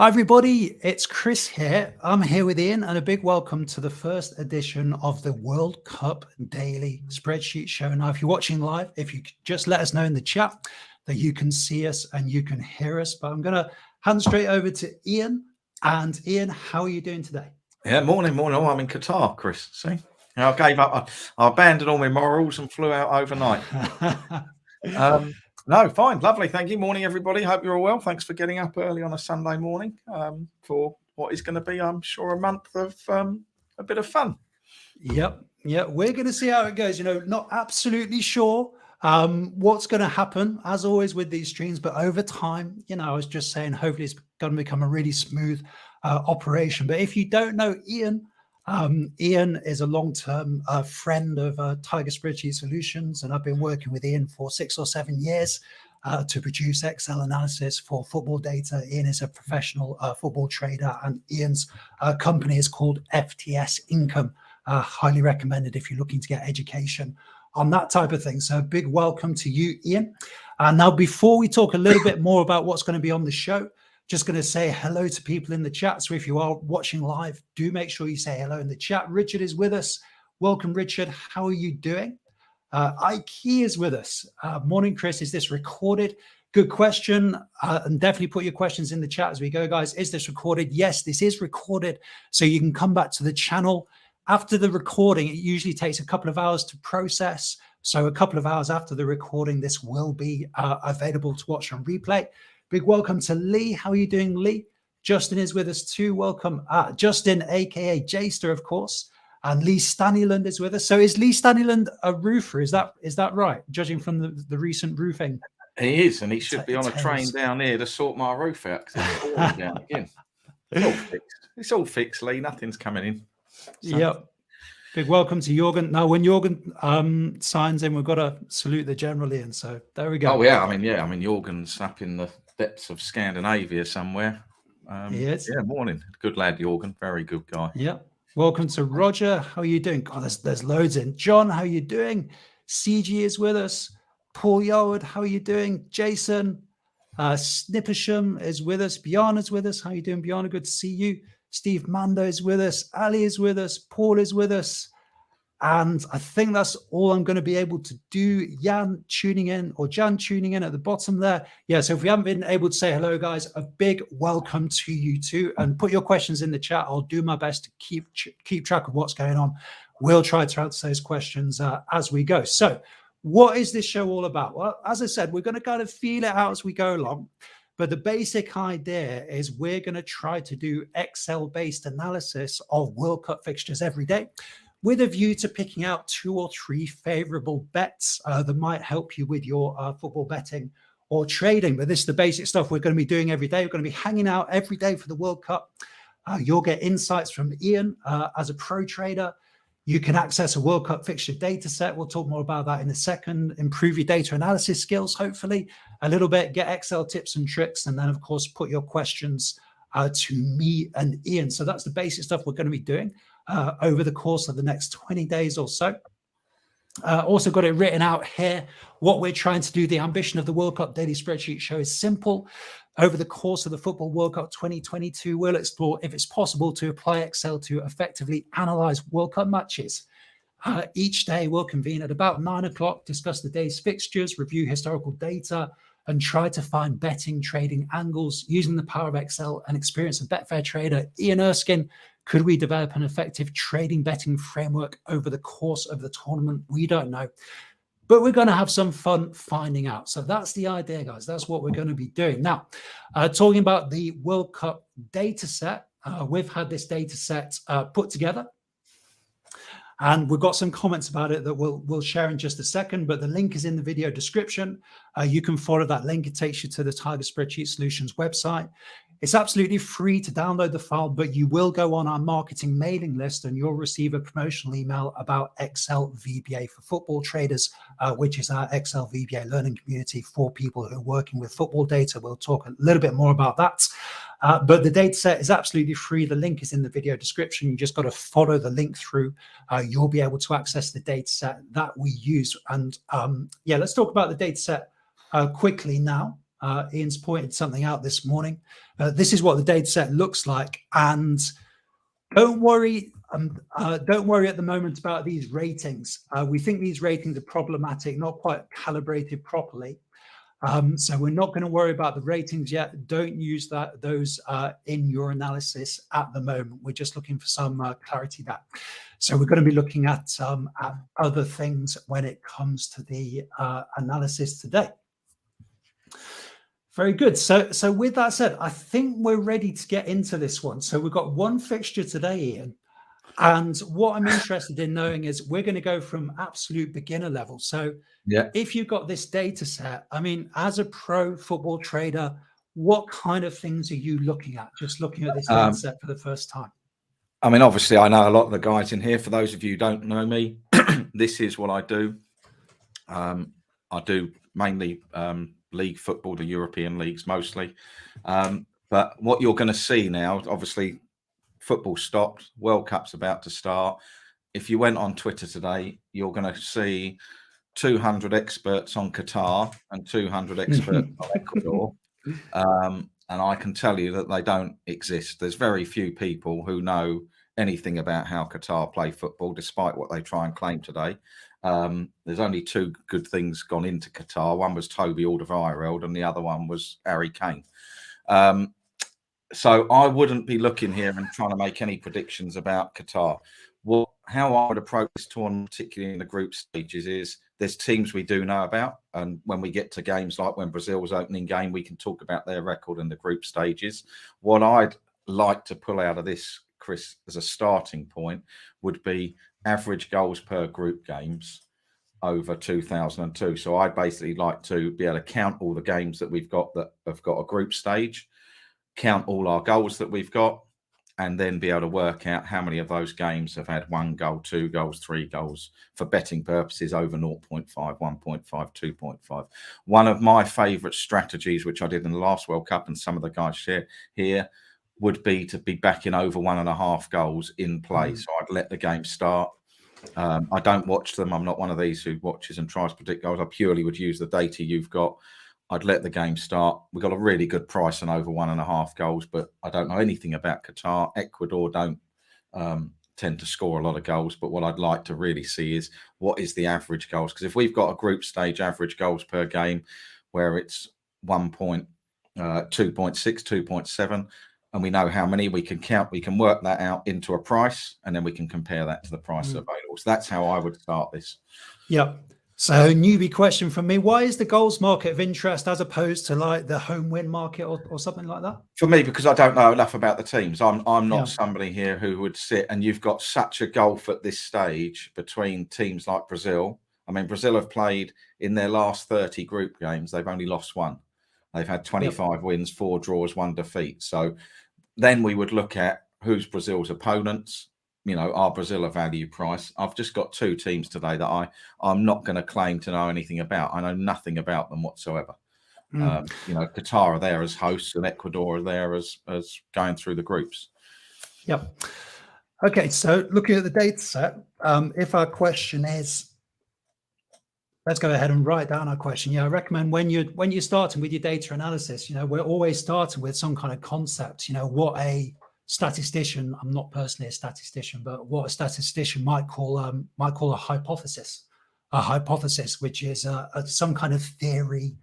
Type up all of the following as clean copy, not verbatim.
Hi everybody, it's Chris here. I'm here with Ian and a big welcome to the first edition of the World Cup Daily Spreadsheet Show. Now, if you're watching live, if you could just let us know in the chat that you can see us and you can hear us. But I'm going to hand straight over to Ian. And Ian, how are you doing today? Yeah, morning. Oh, I'm in Qatar, Chris. See, I gave up. I abandoned all my morals and flew out overnight. No, fine, lovely. Thank you. Morning, everybody. Hope you're all well. Thanks for getting up early on a Sunday morning for what is going to be, I'm sure, a month of a bit of fun. Yep. We're going to see how it goes. Not absolutely sure what's going to happen, as always with these streams, but over time, I was just saying, hopefully it's going to become a really smooth operation. But if you don't know Ian, Ian is a long-term friend of Tiger Spreadsheet Solutions, and I've been working with Ian for 6 or 7 years to produce Excel analysis for football data. Ian is a professional football trader, and Ian's company is called FTS Income. Highly recommended if you're looking to get education on that type of thing. So a big welcome to you, Ian. Now, before we talk a little bit more about what's going to be on the show, just going to say hello to people in the chat. So if you are watching live, do make sure you say hello in the chat. Richard is with us. Welcome, Richard. How are you doing? Ike is with us. Morning, Chris. Is this recorded? Good question. And definitely put your questions in the chat as we go, guys. Is this recorded? Yes, this is recorded. So you can come back to the channel. After the recording, it usually takes a couple of hours to process. So a couple of hours after the recording, this will be available to watch on replay. Big welcome to Lee. How are you doing, Lee? Justin is with us too. Welcome. Justin, aka Jster, of course. And Lee Stanyland is with us. So is Lee Stanyland a roofer? Is that right? Judging from the recent roofing. He is, and he should be on a train down here to sort my roof out because it's falling down again. It's all fixed. It's all fixed, Lee. Nothing's coming in. So. Yep. Big welcome to Jorgen. Now, when Jorgen signs in, we've got to salute the general, Ian. So there we go. Oh yeah, I mean, Jorgen's up in the depths of Scandinavia somewhere. He is. Yeah, morning. Good lad, Jorgen. Very good guy. Yeah. Welcome to Roger. How are you doing? Oh, there's loads in. John, how are you doing? CG is with us. Paul Yoward, how are you doing? Jason, Snippersham is with us. Bjarna's with us. How are you doing, Bjarna? Good to see you. Steve Mando is with us. Ali is with us. Paul is with us. And I think that's all I'm going to be able to do. Jan tuning in at the bottom there. Yeah, so if we haven't been able to say hello, guys, a big welcome to you too. And put your questions in the chat. I'll do my best to keep track of what's going on. We'll try to answer those questions as we go. So what is this show all about? Well, as I said, we're going to kind of feel it out as we go along. But the basic idea is we're going to try to do Excel-based analysis of World Cup fixtures every day with a view to picking out 2 or 3 favorable bets that might help you with your football betting or trading. But this is the basic stuff we're going to be doing every day. We're going to be hanging out every day for the World Cup. You'll get insights from Ian as a pro trader. You can access a World Cup fixture data set. We'll talk more about that in a second. Improve your data analysis skills, hopefully, a little bit. Get Excel tips and tricks. And then, of course, put your questions to me and Ian. So that's the basic stuff we're going to be doing over the course of the next 20 days or so. Also got it written out here. What we're trying to do, the ambition of the World Cup Daily Spreadsheet Show is simple. Over the course of the Football World Cup 2022, we'll explore if it's possible to apply Excel to effectively analyze World Cup matches. Each day we'll convene at about 9 o'clock, discuss the day's fixtures, review historical data, and try to find betting, trading angles using the power of Excel and experience of Betfair trader Ian Erskine. Could we develop an effective trading betting framework over the course of the tournament? We don't know. But we're going to have some fun finding out. So that's the idea, guys. That's what we're going to be doing. Now, talking about the World Cup data set, we've had this data set put together. And we've got some comments about it that we'll share in just a second, but the link is in the video description. You can follow that link. It takes you to the Tiger Spreadsheet Solutions website. It's absolutely free to download the file, but you will go on our marketing mailing list and you'll receive a promotional email about Excel VBA for football traders, which is our Excel VBA learning community for people who are working with football data. We'll talk a little bit more about that. But the data set is absolutely free. The link is in the video description. You just got to follow the link through. You'll be able to access the data set that we use. And yeah, let's talk about the data set quickly now. Ian's pointed something out this morning. This is what the data set looks like, and don't worry at the moment about these ratings. We think these ratings are problematic, not quite calibrated properly. So we're not going to worry about the ratings yet. Don't use those in your analysis at the moment. We're just looking for some clarity there. So we're going to be looking at other things when it comes to the analysis today. Very good. So with that said, I think we're ready to get into this one. So we've got one fixture today, Ian. And what I'm interested in knowing is we're going to go from absolute beginner level. So if you've got this data set, I mean, as a pro football trader, what kind of things are you looking at, just looking at this data set for the first time? I mean, obviously, I know a lot of the guys in here. For those of you who don't know me, this is what I do. I do mainly league football, the European leagues mostly. But what you're going to see now, obviously, football stopped. World Cup's about to start. If you went on Twitter today, you're going to see 200 experts on Qatar and 200 experts on Ecuador. And I can tell you that they don't exist. There's very few people who know anything about how Qatar play football, despite what they try and claim today. There's only two good things gone into Qatar. One was Toby Alderweireld and the other one was Harry Kane. So I wouldn't be looking here and trying to make any predictions about Qatar. How I would approach this tournament, particularly in the group stages, is there's teams we do know about. And when we get to games like when Brazil was opening game, we can talk about their record in the group stages. What I'd like to pull out of this, Chris, as a starting point would be average goals per group games over 2002. So I'd basically like to be able to count all the games that we've got that have got a group stage, count all our goals that we've got, and then be able to work out how many of those games have had 1 goal, 2 goals, 3 goals for betting purposes over 0.5, 1.5, 2.5. One of my favourite strategies, which I did in the last World Cup and some of the guys share here, would be to be backing over 1.5 goals in play. So I'd let the game start. I don't watch them. I'm not one of these who watches and tries to predict goals. I purely would use the data you've got. I'd let the game start. We got a really good price on over 1.5 goals, but I don't know anything about Qatar. Ecuador don't tend to score a lot of goals, but what I'd like to really see is what is the average goals? Because if we've got a group stage average goals per game where it's 2.6, 2.7, and we know how many we can count, we can work that out into a price, and then we can compare that to the price available. So that's how I would start this. Yeah. So newbie question from me, why is the goals market of interest as opposed to like the home win market or something like that? For me, because I don't know enough about the teams. I'm not somebody here who would sit, and you've got such a gulf at this stage between teams like Brazil. I mean, Brazil have played in their last 30 group games. They've only lost 1. They've had 25 wins, 4 draws, 1 defeat. So then we would look at who's Brazil's opponents. You know, are Brazil a value price? I've just got 2 teams today that I'm not going to claim to know anything about. I know nothing about them whatsoever. You know, Qatar are there as hosts and Ecuador are there as going through the groups. Yep. Okay, so looking at the data set, if our question is, let's go ahead and write down our question. Yeah, I recommend when you're starting with your data analysis, you know, we're always starting with some kind of concept, you know, what a statistician, I'm not personally a statistician, but what a statistician might call a hypothesis, which is some kind of theory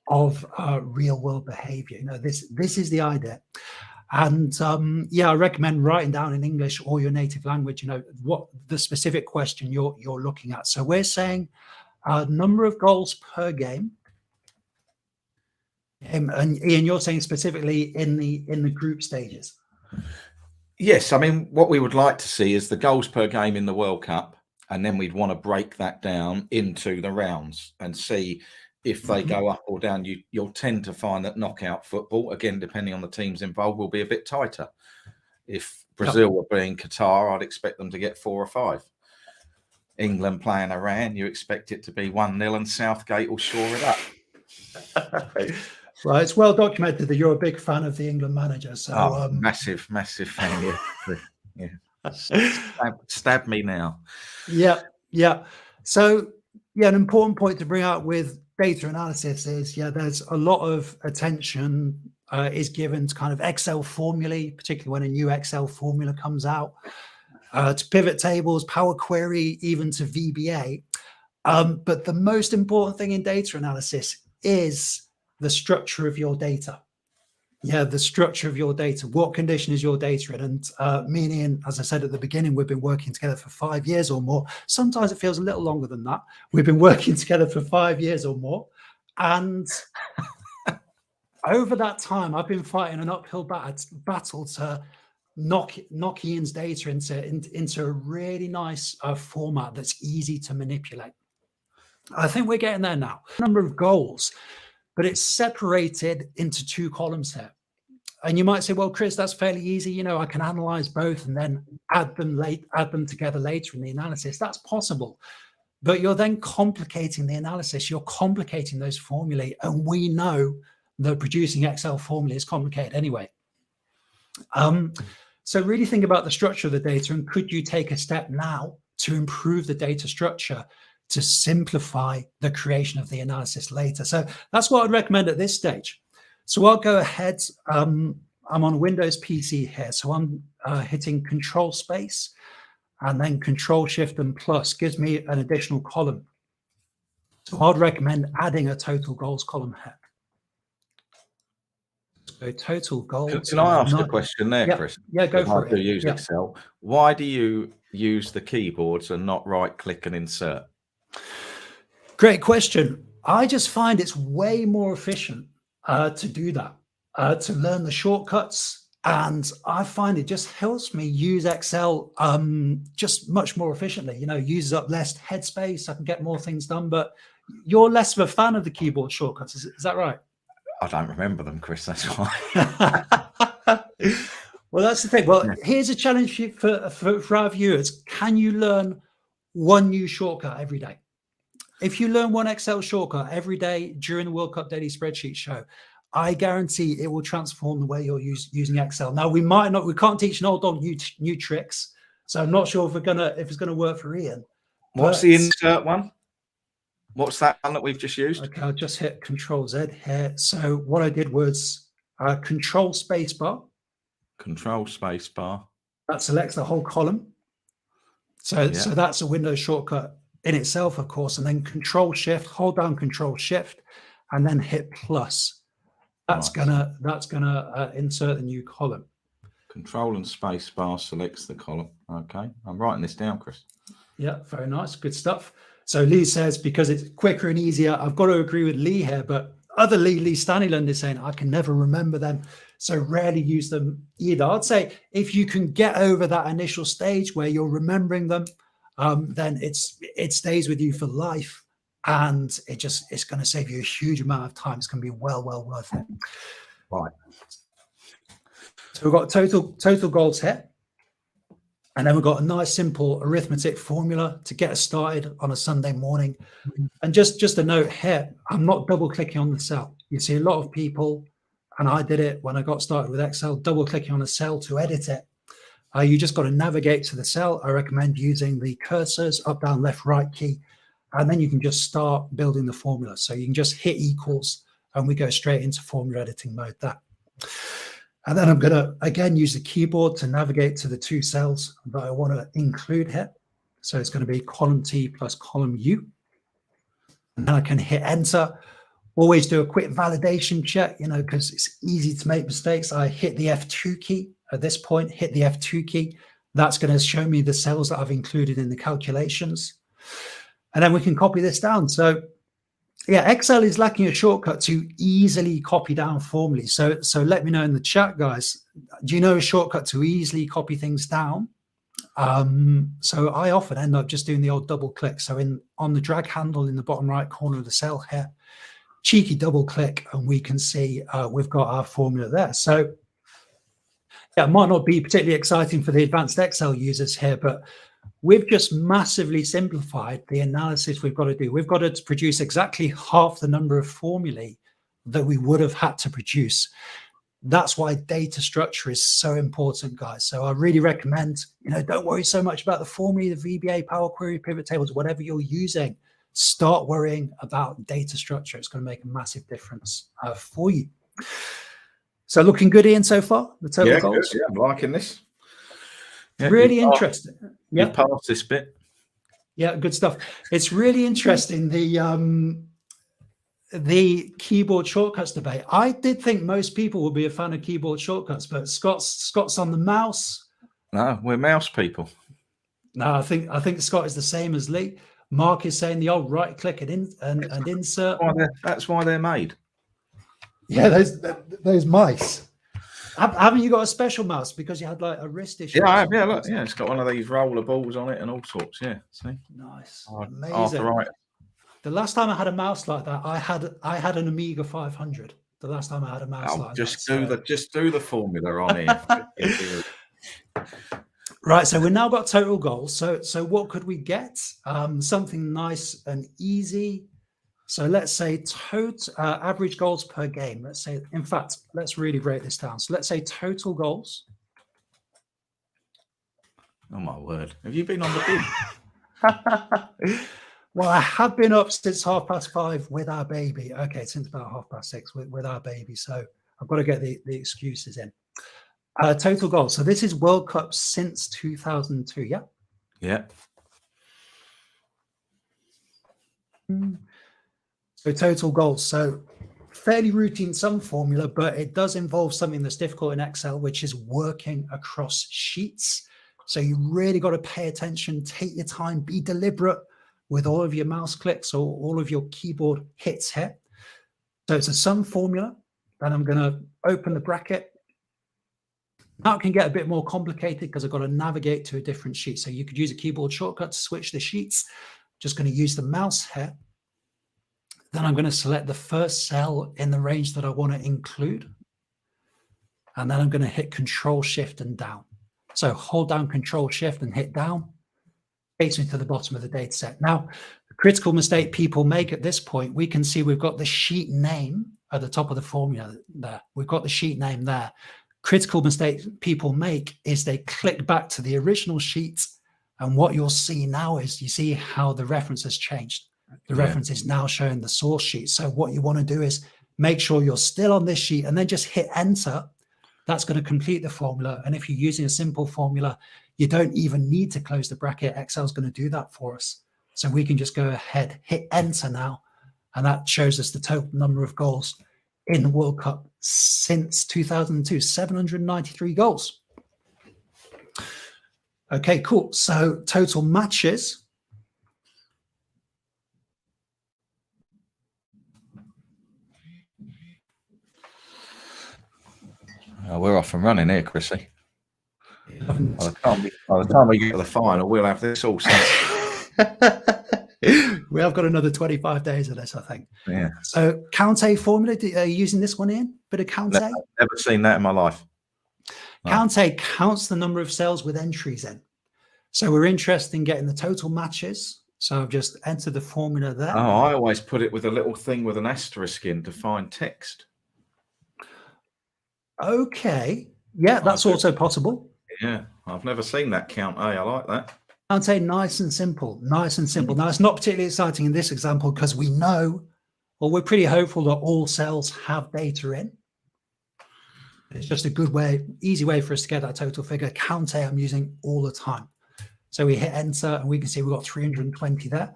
of real world behavior. You know, this is the idea. And I recommend writing down in English or your native language, you know, what the specific question you're looking at. So we're saying number of goals per game. And Ian, you're saying specifically in the group stages. Yes, I mean, what we would like to see is the goals per game in the World Cup, and then we'd want to break that down into the rounds and see if they go up or down. You'll tend to find that knockout football, again, depending on the teams involved, will be a bit tighter. If Brazil were playing Qatar, I'd expect them to get 4 or 5. England playing Iran, you expect it to be 1-0 and Southgate will shore it up. Well, it's well documented that you're a big fan of the England manager. So massive fan. Yeah. Stab me now. Yeah. So an important point to bring out with data analysis is, there's a lot of attention is given to kind of Excel formulae, particularly when a new Excel formula comes out, to pivot tables, Power Query, even to VBA. But the most important thing in data analysis is the structure of your data. The structure of your data. What condition is your data in? And me and Ian, as I said at the beginning, we've been working together for 5 years or more. Sometimes it feels a little longer than that. We've been working together for 5 years or more. And over that time, I've been fighting an uphill battle to knock Ian's data into a really nice format that's easy to manipulate. I think we're getting there now. Number of goals, but it's separated into 2 columns here. And you might say, well, Chris, that's fairly easy. I can analyze both and then add them together later in the analysis. That's possible. But you're then complicating the analysis. You're complicating those formulae. And we know that producing Excel formulae is complicated anyway. So really think about the structure of the data, and could you take a step now to improve the data structure to simplify the creation of the analysis later? So that's what I'd recommend at this stage. So I'll go ahead. I'm on Windows PC here. So I'm hitting Control Space and then Control Shift and Plus gives me an additional column. So I'd recommend adding a total goals column here. So total goals. Can I ask a question there, Chris? Yeah, go for it. I do use Excel. Why do you use the keyboards and not right click and insert? Great question. I just find it's way more efficient to do that, to learn the shortcuts. And I find it just helps me use Excel just much more efficiently, uses up less headspace. I can get more things done, but you're less of a fan of the keyboard shortcuts. Is that right? I don't remember them, Chris. That's why. Well, that's the thing. Well, here's a challenge for our viewers. Can you learn one new shortcut every day? If you learn one Excel shortcut every day during the World Cup Daily Spreadsheet show, I guarantee it will transform the way you're using Excel. Now, we can't teach an old dog new tricks, so I'm not sure if it's gonna work for Ian. What's the insert one? What's that one that we've just used? Okay, I'll just hit Control Z here. So what I did was Control Space Bar. Control Space Bar. That selects the whole column. So that's a Windows shortcut in itself, of course, and then Control Shift, hold down Control Shift, and then hit plus. That's gonna insert the new column. Control and Space Bar selects the column. Okay, I'm writing this down, Chris. Yeah, very nice, good stuff. So Lee says, because it's quicker and easier, I've got to agree with Lee here, but other Lee Stanleyland is saying, I can never remember them, so rarely use them either. I'd say if you can get over that initial stage where you're remembering them, then it stays with you for life, and it's going to save you a huge amount of time. It's going to be well worth it. Right. So we've got total goals here. And then we've got a nice simple arithmetic formula to get us started on a Sunday morning. And just a note here, I'm not double clicking on the cell. You see a lot of people, and I did it when I got started with Excel, double clicking on a cell to edit it. You just got to navigate to the cell. I recommend using the cursors, up, down, left, right key, and then you can just start building the formula. So you can just hit equals and we go straight into formula editing mode there. And then I'm going to, again, use the keyboard to navigate to the 2 cells that I want to include here. So it's going to be column T plus column U. And then I can hit enter. Always do a quick validation check, because it's easy to make mistakes. I hit the F2 key at this point, hit the F2 key. That's going to show me the cells that I've included in the calculations. And then we can copy this down. So yeah, Excel is lacking a shortcut to easily copy down formulae. So let me know in the chat, guys. Do you know a shortcut to easily copy things down? So I often end up just doing the old double click. So on the drag handle in the bottom right corner of the cell here, cheeky double click, and we can see we've got our formula there. So yeah, it might not be particularly exciting for the advanced Excel users here, but we've just massively simplified the analysis we've got to do. We've got to produce exactly half the number of formulae that we would have had to produce. That's why data structure is so important, guys. So I really recommend, don't worry so much about the formulae, the VBA, Power Query, pivot tables, whatever you're using. start worrying about data structure. It's going to make a massive difference for you. So looking good, Ian, so far, the total goals? Good, yeah, I'm liking this. Yeah, really interesting. You've passed this bit. Yeah, good stuff. It's really interesting, the keyboard shortcuts debate. I did think most people would be a fan of keyboard shortcuts, but Scott's on the mouse. No, we're mouse people. No, I think Scott is the same as Lee. Mark is saying the old right click and insert. That's why they're made. Yeah, those mice. Haven't you got a special mouse because you had like a wrist issue? Yeah, I have. Yeah, look, yeah, it's got one of these roller balls on it and all sorts. Yeah, see, nice, amazing. Arthritis. The last time I had a mouse like that, I had an Amiga 500. The last time I had a mouse like that. Just do the formula on here. Right, so we've now got total goals. So what could we get? Something nice and easy. So let's say total average goals per game. Let's say, in fact, let's really break this down. So let's say total goals. Oh my word! Have you been on the bid? Well, I have been up since 5:30 with our baby. Okay, since about 6:30 with our baby. So I've got to get the excuses in. Total goals. So this is World Cup since 2002. Yeah. Yeah. So total goals. So fairly routine sum formula, but it does involve something that's difficult in Excel, which is working across sheets. So you really got to pay attention, take your time, be deliberate with all of your mouse clicks or all of your keyboard hits here. So it's a sum formula. Then I'm going to open the bracket. Now it can get a bit more complicated because I've got to navigate to a different sheet. So you could use a keyboard shortcut to switch the sheets. Just going to use the mouse here. Then I'm going to select the first cell in the range that I want to include. And then I'm going to hit Control Shift and down. So hold down Control Shift and hit down. Takes me to the bottom of the data set. Now, the critical mistake people make at this point, we can see we've got the sheet name at the top of the formula there. We've got the sheet name there. Critical mistake people make is they click back to the original sheet. And what you'll see now is you see how the reference has changed. The reference is now showing the source sheet. So what you want to do is make sure you're still on this sheet and then just hit enter. That's going to complete the formula. And if you're using a simple formula, you don't even need to close the bracket. Excel's going to do that for us. So we can just go ahead, hit enter now. And that shows us the total number of goals in the World Cup since 2002, 793 goals. Okay, cool. So total matches. We're off and running here, Chrissy. By the time we get to the final, we'll have this all set. We have got another 25 days of this, I think. Yeah. So Count-A formula, are you using this one, Ian? Bit of Count-A? Never seen that in my life. No. Count-A counts the number of cells with entries in. So we're interested in getting the total matches. So I've just entered the formula there. Oh, I always put it with a little thing with an asterisk in to find text. Okay. Yeah, that's also possible. Yeah, I've never seen that Count-A. I like that. Count-A, nice and simple. Nice and simple. Now, it's not particularly exciting in this example because we know, or we're pretty hopeful that all cells have data in. It's just a good way, easy way for us to get that total figure. Count-A I'm using all the time. So we hit enter and we can see we've got 320 there.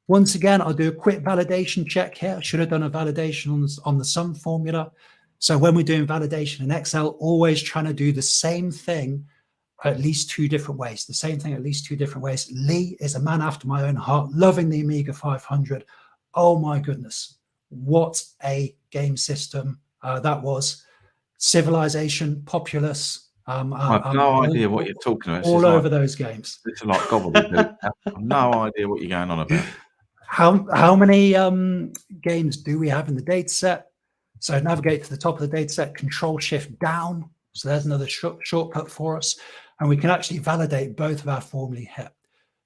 Once again, I'll do a quick validation check here. I should have done a validation on the sum formula. So when we're doing validation in Excel, always trying to do the same thing at least two different ways. The same thing at least two different ways. Lee is a man after my own heart, loving the Amiga 500. Oh my goodness. What a game system that was. Civilization, Populous. I have no idea what you're talking about. All over those games. It's like gobbledygook. I have no idea what you're going on about. How many games do we have in the data set? So navigate to the top of the data set, Control Shift down. So there's another shortcut for us. And we can actually validate both of our formulae here.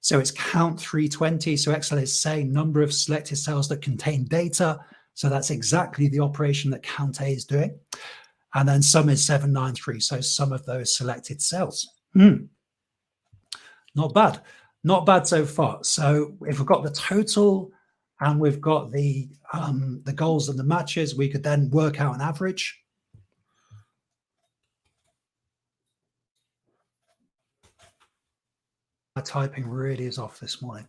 So it's count 320. So Excel is saying number of selected cells that contain data. So that's exactly the operation that Count-A is doing. And then sum is 793. So some of those selected cells. Not bad. Not bad so far. So if we've got the total and we've got the goals and the matches, we could then work out an average. My typing really is off this morning.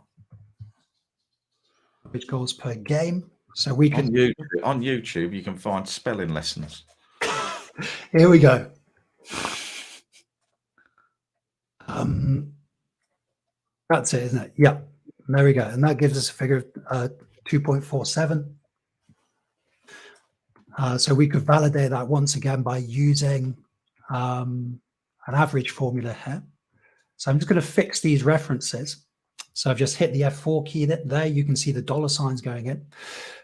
Average goals per game. So we could on YouTube you can find spelling lessons. Here we go. That's it, isn't it? Yeah. There we go. And that gives us a figure of 2.47. So we could validate that once again by using an average formula here. So I'm just going to fix these references. So I've just hit the F4 key there. You can see the dollar signs going in.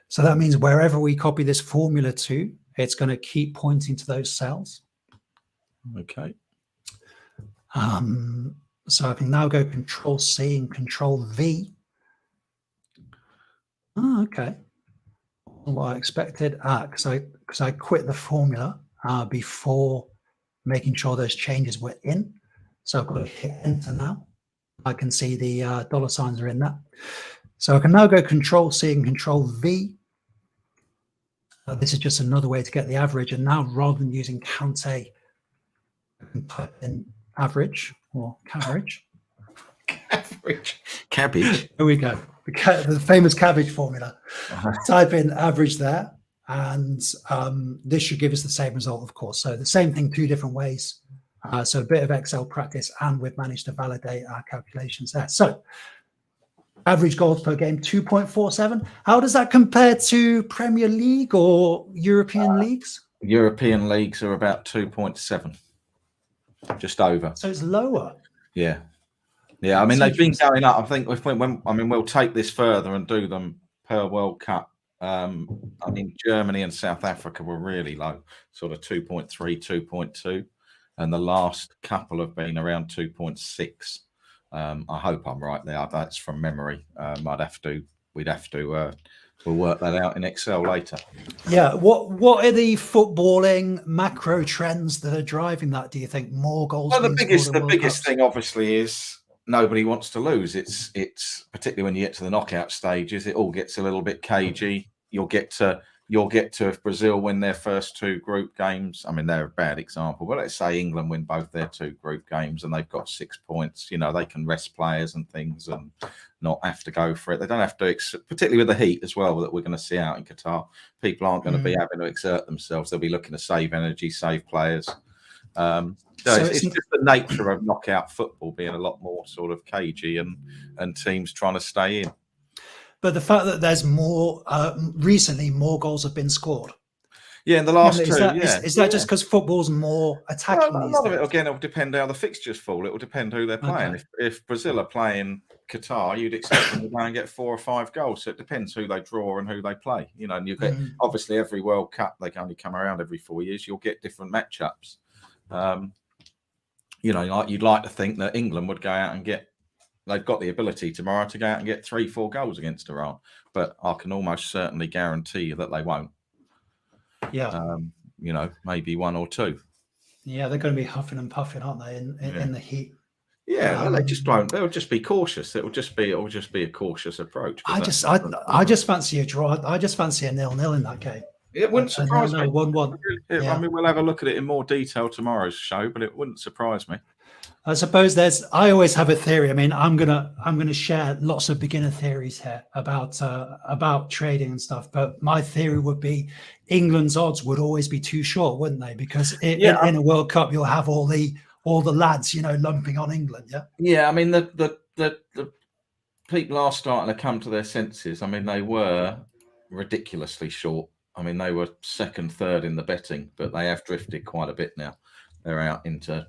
So that means wherever we copy this formula to, it's going to keep pointing to those cells. Okay. So I can now go Control C and Control V. Oh, okay. What I expected, because I quit the formula before making sure those changes were in. So I've got to hit Enter now. I can see the dollar signs are in that. So I can now go Control C and Control V. This is just another way to get the average. And now rather than using Count A, I can type in average or cabbage. Cabbage. Here we go. The famous cabbage formula. Type in average there, and this should give us the same result, of course. So the same thing, two different ways. So a bit of Excel practice, and we've managed to validate our calculations there. So average goals per game, 2.47. How does that compare to Premier League or European leagues? European leagues are about 2.7, just over. So it's lower. Yeah. Yeah, I mean, they've been going up. I think we'll take this further and do them per World Cup. I mean, Germany and South Africa were really low, sort of 2.3, 2.2. And the last couple have been around 2.6. I hope I'm right there. That's from memory. We'll work that out in Excel later. Yeah. What are the footballing macro trends that are driving that? Do you think more goals? Well, the biggest thing obviously is nobody wants to lose. It's particularly when you get to the knockout stages, it all gets a little bit cagey. You'll get to if Brazil win their first two group games. I mean, they're a bad example, but let's say England win both their two group games and they've got 6 points. You know, they can rest players and things and not have to go for it. They don't have to, particularly with the heat as well that we're going to see out in Qatar. People aren't going to be having to exert themselves. They'll be looking to save energy, save players. So it's just the nature of knockout football being a lot more sort of cagey and teams trying to stay in. But the fact that there's more, recently more goals have been scored. Yeah, in the last two. Is that just because football's more attacking? Well, a lot of it, again, it'll depend how the fixtures fall. It will depend who they're playing. Okay. If Brazil are playing Qatar, you'd expect them to go and get 4 or 5 goals. So it depends who they draw and who they play. You know, and you get obviously every World Cup, they can only come around every 4 years. You'll get different matchups. You know, you'd like to think that England would go out and get. They've got the ability tomorrow to go out and get 3-4 goals against Iran, but I can almost certainly guarantee you that they won't. Yeah. You know, maybe 1 or 2. Yeah, they're going to be huffing and puffing, aren't they, in the heat? Yeah, they just won't. They'll just be cautious. It'll just be a cautious approach. I just fancy a draw. I just fancy a 0-0 in that game. It wouldn't surprise me. 1-1. I mean, we'll have a look at it in more detail tomorrow's show, but it wouldn't surprise me. I suppose I always have a theory. I mean, I'm gonna share lots of beginner theories here about trading and stuff. But my theory would be England's odds would always be too short, wouldn't they? Because in a World Cup, you'll have all the lads, you know, lumping on England. Yeah. Yeah. I mean, the people are starting to come to their senses. I mean, they were ridiculously short. I mean, they were second, third in the betting, but they have drifted quite a bit now. They're out into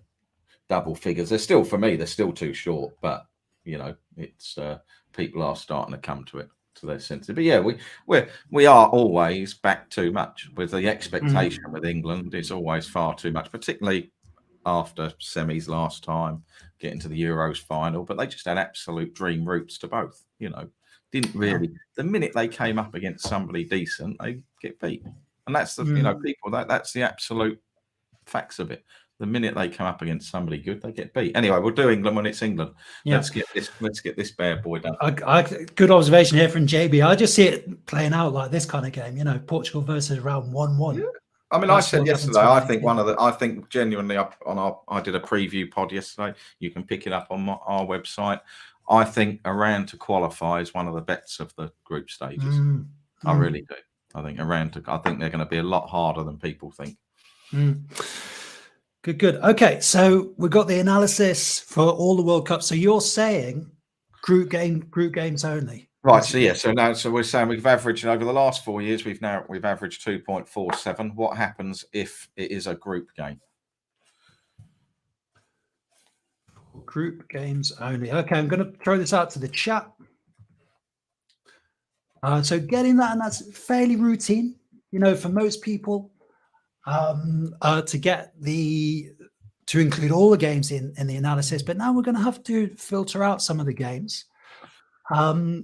double figures. They're still, for me, they're still too short, but you know, it's people are starting to come to their senses. But yeah, we are always back too much with the expectation with England is always far too much, particularly after semis last time, getting to the Euros final. But they just had absolute dream routes to both. You know, didn't really. The minute they came up against somebody decent, they get beat, and that's the you know people that's the absolute facts of it. the minute they come up against somebody good, they get beat. Anyway, we'll do England when it's England. Yeah. Let's get this bad boy done. Good observation here from JB. I just see it playing out like this kind of game. You know, Portugal versus round 1-1. Yeah. I mean, I said yesterday, I think genuinely I did a preview pod yesterday. You can pick it up on our website. I think Iran to qualify is one of the bets of the group stages. I really do. I think I think they're going to be a lot harder than people think. Good. Okay, so we've got the analysis for all the World Cups. So you're saying group games only, right? So yeah, so we're saying we've averaged over the last 4 years. We've averaged 2.47. What happens if it is a group game? Group games only. Okay, I'm going to throw this out to the chat. So getting that, and that's fairly routine, you know, for most people. To include all the games in the analysis, but now we're going to have to filter out some of the games.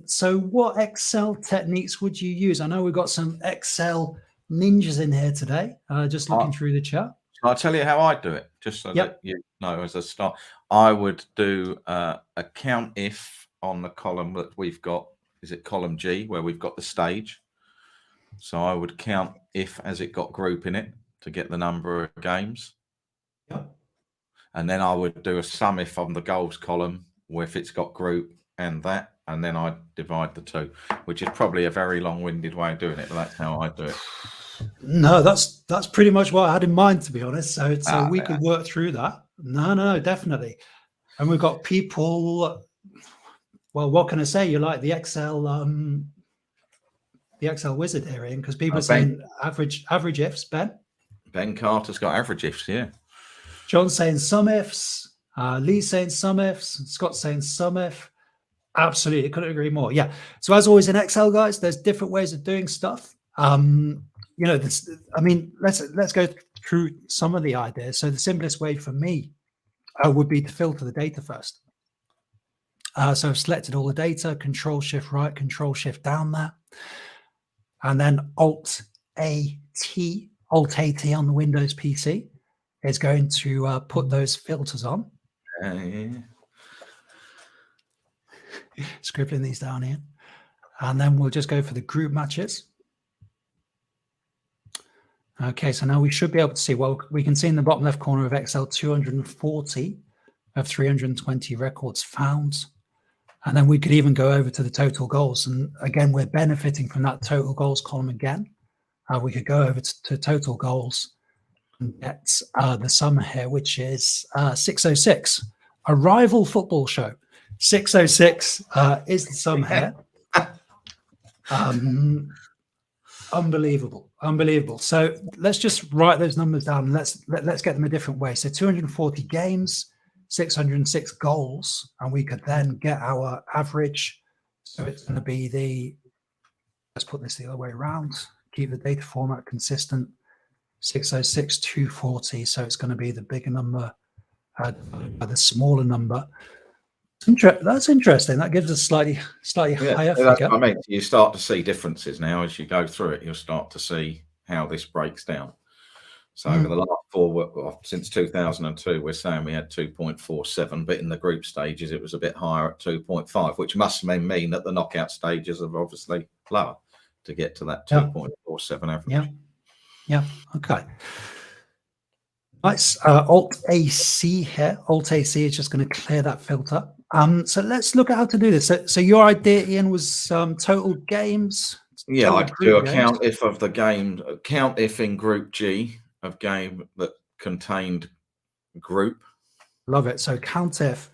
So what Excel techniques would you use? I know we've got some Excel ninjas in here today, just looking through the chat. I'll tell you how I do it, just so that you know as a start. I would do a count if on the column that we've got. Is it column G, where we've got the stage? So I would count if as it got group in it to get the number of games. Yep. And then I would do a sum if on the goals column, where if it's got group and that, and then I divide the two, which is probably a very long-winded way of doing it, but that's how I do it. No, that's pretty much what I had in mind, to be honest. So we could work through that. No, definitely. And we've got people. Well, what can I say? You like the Excel wizard here, Ian, because people are saying average ifs. Ben Carter's got average ifs, yeah. John's saying some ifs. Lee's saying some ifs. Scott's saying some if. Absolutely, couldn't agree more. Yeah. So as always in Excel, guys, there's different ways of doing stuff. You know, let's go through some of the ideas. So the simplest way for me would be to filter the data first. So I've selected all the data, Control Shift right, Control Shift down there, and then Alt AT on the Windows PC is going to put those filters on. Scribbling these down here, and then we'll just go for the group matches. Okay, so now we should be able to see, well, we can see in the bottom left corner of Excel 240 of 320 records found. And then we could even go over to the total goals. And again, we're benefiting from that total goals column again. We could go over to total goals and get the sum here, which is 606, a rival football show. 606 is the sum here. Unbelievable. So let's just write those numbers down and let's get them a different way. So 240 games, 606 goals, and we could then get our average. So it's going to be let's put this the other way around, keep the data format consistent, 606, 240. So it's going to be the bigger number by the smaller number. That's interesting. That gives us slightly higher figure. That's what I mean. You start to see differences now as you go through it. You'll start to see how this breaks down. So over the last since 2002, we're saying we had 2.47, but in the group stages, it was a bit higher at 2.5, which must mean that the knockout stages are obviously lower to get to that 2.47 average. Yeah. Okay. Nice. Alt AC here. Alt AC is just going to clear that filter. So let's look at how to do this. So your idea, Ian, was total games. Yeah, I'd do a count if of the game. Count if in Group G of game that contained group. Love it. So count if.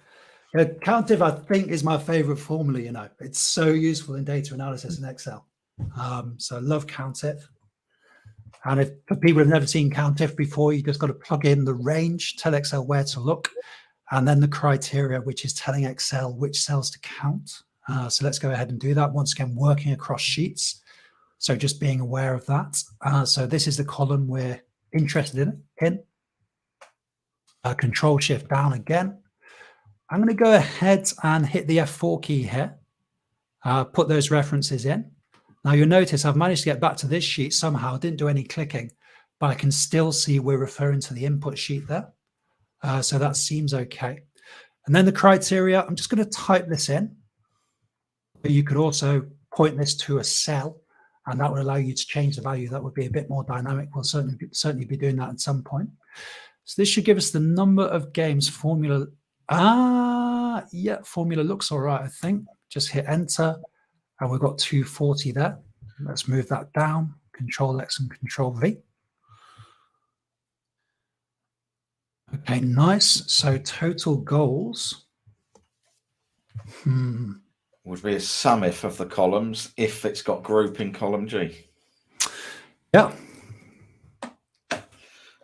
Count if, I think, is my favorite formula. You know, it's so useful in data analysis in Excel. So I love count if. And if for people who've never seen count if before, you just got to plug in the range, tell Excel where to look, and then the criteria, which is telling Excel which cells to count. So let's go ahead and do that. Once again, working across sheets. So just being aware of that. So this is the column we're interested in. Control Shift down again. I'm going to go ahead and hit the F4 key here. Put those references in. Now you'll notice I've managed to get back to this sheet somehow. I didn't do any clicking, but I can still see we're referring to the input sheet there. So that seems okay. And then the criteria, I'm just going to type this in. But you could also point this to a cell, and that would allow you to change the value. That would be a bit more dynamic. We'll certainly be doing that at some point. So this should give us the number of games formula. Yeah, formula looks all right, I think. Just hit enter, and we've got 240 there. Let's move that down. Control X and Control V. Okay, nice. So total goals. Would be a sum if of the columns if it's got group in column G. Yeah.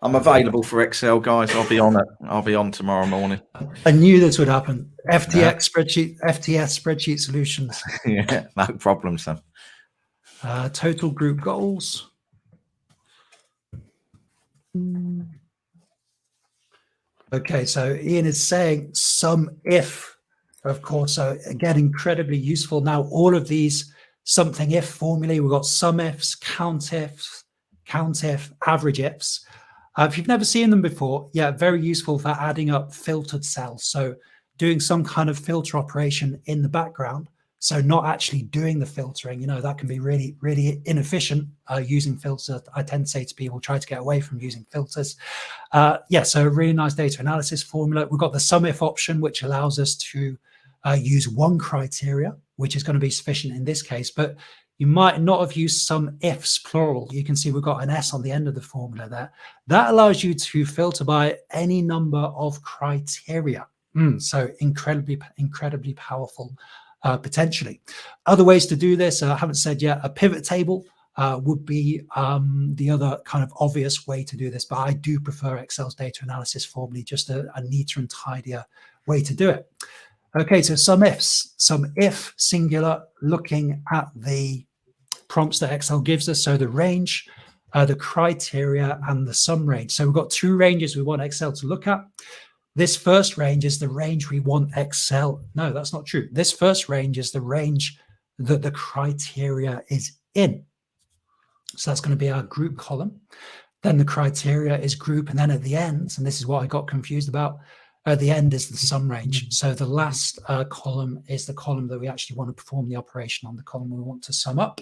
I'm available for Excel, guys. I'll be on it. I'll be on tomorrow morning. I knew this would happen. FTS spreadsheet solutions. Yeah, no problem, son. Total group goals. Okay, so Ian is saying sum if, of course. So again, incredibly useful. Now, all of these something if formulae, we've got sum ifs, count if, average ifs. If you've never seen them before, yeah, very useful for adding up filtered cells. So doing some kind of filter operation in the background. So not actually doing the filtering, that can be really, really inefficient using filters. I tend to say to people, try to get away from using filters. Yeah, so a really nice data analysis formula. We've got the sum if option, which allows us to use one criteria, which is going to be sufficient in this case, but you might not have used sum ifs plural. You can see we've got an S on the end of the formula there. That allows you to filter by any number of criteria. So incredibly powerful. Potentially. Other ways to do this, I haven't said yet, a pivot table would be the other kind of obvious way to do this, but I do prefer Excel's data analysis formally, just a neater and tidier way to do it. Okay, so sum ifs, sum if singular, looking at the prompts that Excel gives us, so the range, the criteria, and the sum range. So we've got two ranges we want Excel to look at. This first range is the range we want Excel. No, that's not true. This first range is the range that the criteria is in. So that's going to be our group column. Then the criteria is group. And then at the end, and this is what I got confused about, at the end is the sum range. So the last column is the column that we actually want to perform the operation on, the column we want to sum up.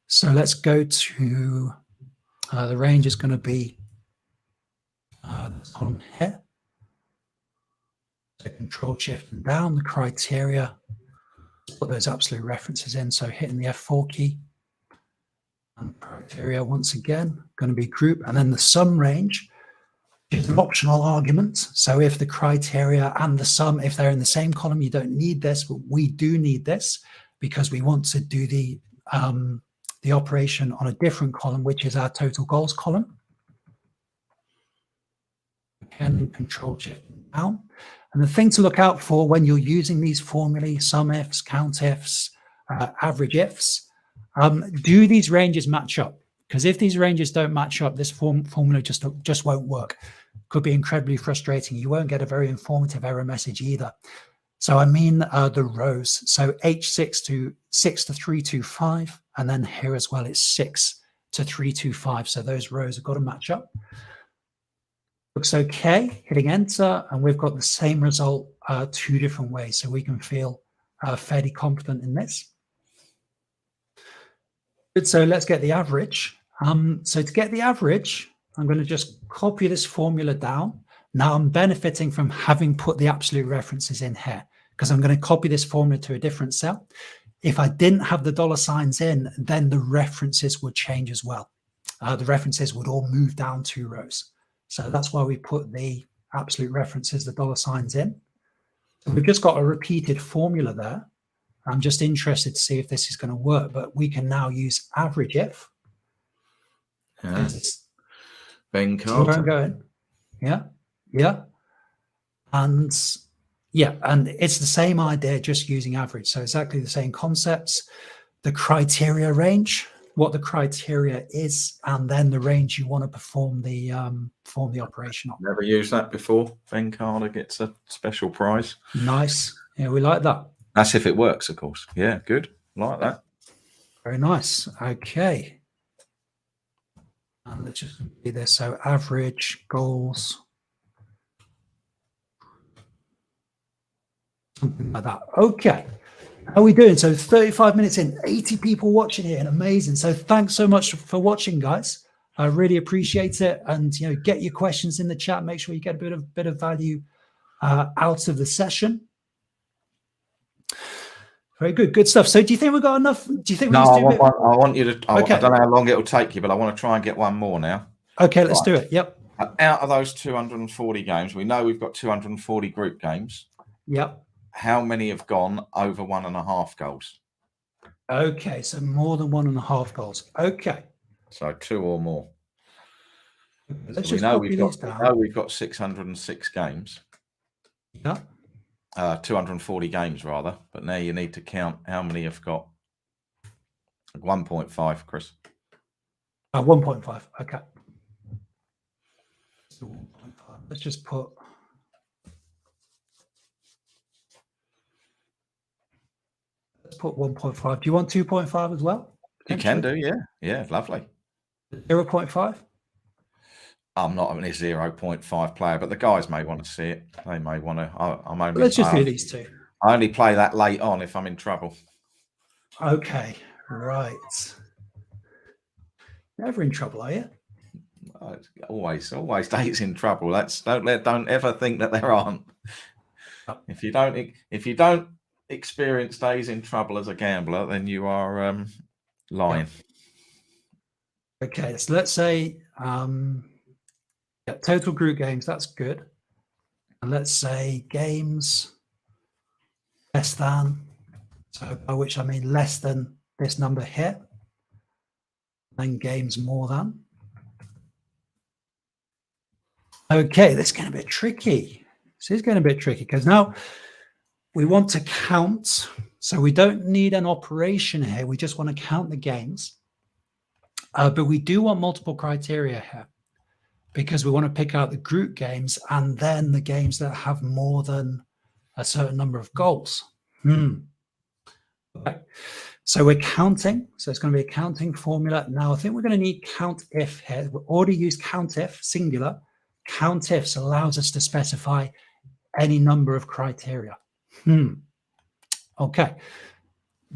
So let's go to the range is going to be this column here. So Control Shift and down, the criteria, put those absolute references in. So hitting the F4 key, and criteria once again, going to be group, and then the sum range is an optional argument. So if the criteria and the sum, if they're in the same column, you don't need this, but we do need this because we want to do the operation on a different column, which is our total goals column. Again, Control Shift down. And the thing to look out for when you're using these formulae, sum ifs, count ifs, average ifs, do these ranges match up? Because if these ranges don't match up, this formula just won't work. Could be incredibly frustrating. You won't get a very informative error message either. So I mean the rows. So H6 to 325, and then here as well it's 6 to 325. So those rows have got to match up. Looks okay, hitting enter, and we've got the same result two different ways, so we can feel fairly confident in this. Good, so let's get the average. So to get the average, I'm going to just copy this formula down. Now I'm benefiting from having put the absolute references in here, because I'm going to copy this formula to a different cell. If I didn't have the dollar signs in, then the references would change as well. The references would all move down 2 rows. So that's why we put the absolute references, the dollar signs in. So we've just got a repeated formula there. I'm just interested to see if this is going to work, but we can now use average if. Ben Carter. So I'm going, yeah. And yeah, and it's the same idea, just using average. So exactly the same concepts, the criteria range, what the criteria is, and then the range you want to perform the operation on. Never used that before. Ben Carter gets a special prize. Nice. Yeah, we like that. That's if it works, of course. Yeah, good. Like that. Very nice. Okay. And let's just do this. So average goals. Something like that. Okay. How are we doing? So 35 minutes in, 80 people watching here, and amazing. So thanks so much for watching, guys. I really appreciate it. And get your questions in the chat. Make sure you get a bit of value out of the session. Very good, good stuff. So do you think we've got enough? Do you think we No, need to I do a bit? want you to. Okay. I don't know how long it'll take you, but I want to try and get one more now. Okay, let's do it. Yep. Out of those 240 games, we know we've got 240 group games. Yep. How many have gone over 1.5 goals? Okay, so more than 1.5 goals. Okay. So 2 or more. Let's So just copy these down. we've got 606 games. Yeah. 240 games rather, but now you need to count how many have got 1.5, Chris. 1.5. Okay. So 1.5. Let's just put. Let's put 1.5. Do you want 2.5 as well? You can do, yeah. Yeah, lovely. 0.5? I'm not a 0.5 player, but the guys may want to see it. They may want to. Let's just do these two. I only play that late on if I'm in trouble. Okay, right. Never in trouble, are you? Always days in trouble. Don't ever think that there aren't. If you don't experience days in trouble as a gambler, then you are lying. Okay, so let's say total group games, that's good. And let's say games less than, so by which I mean less than this number here, then games more than. Okay, this is going to be tricky. This is going to be tricky because now we want to count. So we don't need an operation here. We just want to count the games. But we do want multiple criteria here because we want to pick out the group games and then the games that have more than a certain number of goals. Okay. So we're counting. So it's going to be a counting formula. Now I think we're going to need count if here. We already used count if, singular. Count ifs allows us to specify any number of criteria. Okay.